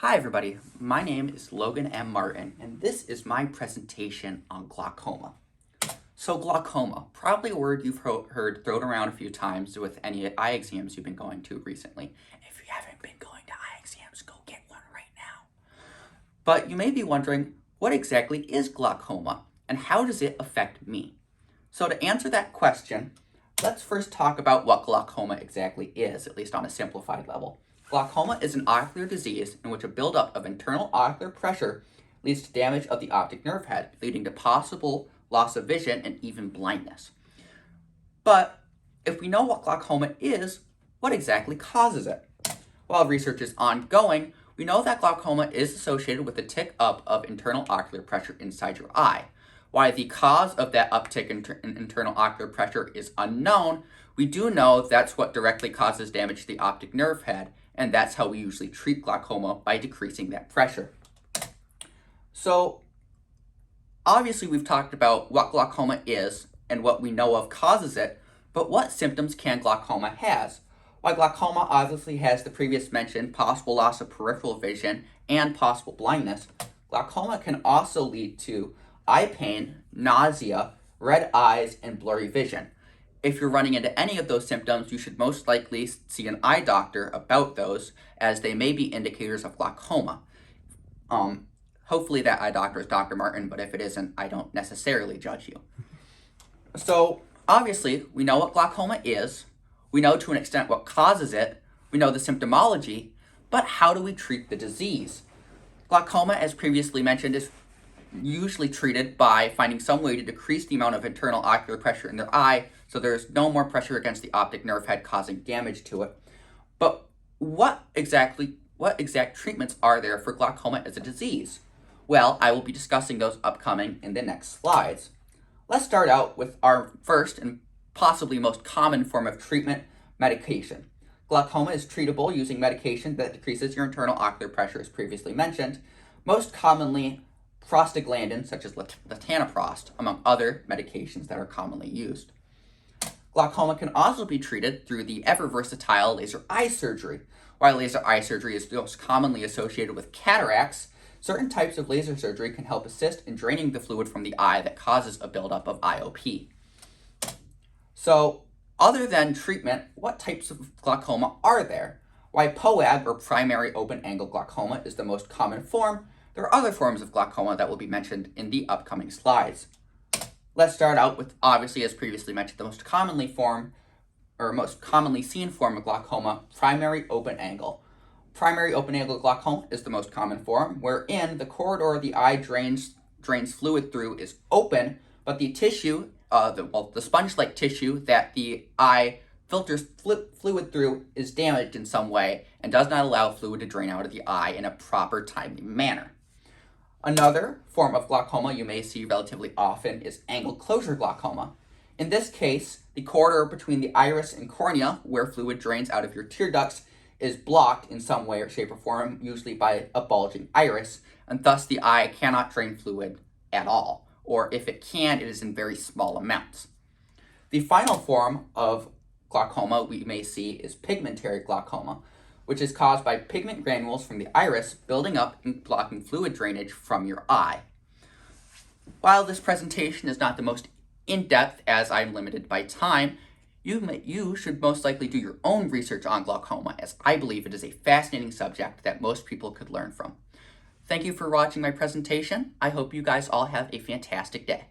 Hi everybody, my name is Logan M. Martin, and this is my presentation on glaucoma. So glaucoma, probably a word you've heard thrown around a few times with any eye exams you've been going to recently. If you haven't been going to eye exams, go get one right now. But you may be wondering, what exactly is glaucoma, and how does it affect me? So to answer that question, let's first talk about what glaucoma exactly is, at least on a simplified level. Glaucoma is an ocular disease in which a buildup of internal ocular pressure leads to damage of the optic nerve head, leading to possible loss of vision and even blindness. But if we know what glaucoma is, what exactly causes it? While research is ongoing, we know that glaucoma is associated with a tick up of internal ocular pressure inside your eye. Why the cause of that uptick in internal ocular pressure is unknown, we do know that's what directly causes damage to the optic nerve head, and that's how we usually treat glaucoma, by decreasing that pressure. So, obviously we've talked about what glaucoma is and what we know of causes it, but what symptoms can glaucoma has? While glaucoma obviously has the previous mentioned possible loss of peripheral vision and possible blindness, glaucoma can also lead to eye pain, nausea, red eyes, and blurry vision. If you're running into any of those symptoms, you should most likely see an eye doctor about those, as they may be indicators of glaucoma. Hopefully that eye doctor is Dr. Martin, but if it isn't, I don't necessarily judge you. So obviously, we know what glaucoma is, we know to an extent what causes it, we know the symptomology, but how do we treat the disease? Glaucoma, as previously mentioned, is usually treated by finding some way to decrease the amount of internal ocular pressure in their eye so there's no more pressure against the optic nerve head causing damage to it. But what exact treatments are there for glaucoma as a disease? Well, I will be discussing those upcoming in the next slides. Let's start out with our first and possibly most common form of treatment, medication. Glaucoma is treatable using medication that decreases your internal ocular pressure, as previously mentioned, most commonly prostaglandins such as latanoprost, among other medications that are commonly used. Glaucoma can also be treated through the ever-versatile laser eye surgery. While laser eye surgery is most commonly associated with cataracts, certain types of laser surgery can help assist in draining the fluid from the eye that causes a buildup of IOP. So, other than treatment, what types of glaucoma are there? While POAG, or primary open-angle glaucoma, is the most common form, there are other forms of glaucoma that will be mentioned in the upcoming slides. Let's start out with, obviously, as previously mentioned, the most commonly seen form of glaucoma, primary open-angle. Primary open-angle glaucoma is the most common form, wherein the corridor the eye drains fluid through is open, but the tissue, the sponge-like tissue that the eye filters fluid through is damaged in some way and does not allow fluid to drain out of the eye in a proper, timely manner. Another form of glaucoma you may see relatively often is angle closure glaucoma. In this case, the corridor between the iris and cornea, where fluid drains out of your tear ducts, is blocked in some way or shape or form, usually by a bulging iris, and thus the eye cannot drain fluid at all, or if it can, it is in very small amounts. The final form of glaucoma we may see is pigmentary glaucoma, which is caused by pigment granules from the iris building up and blocking fluid drainage from your eye. While this presentation is not the most in-depth, as I'm limited by time, you should most likely do your own research on glaucoma, as I believe it is a fascinating subject that most people could learn from. Thank you for watching my presentation. I hope you guys all have a fantastic day.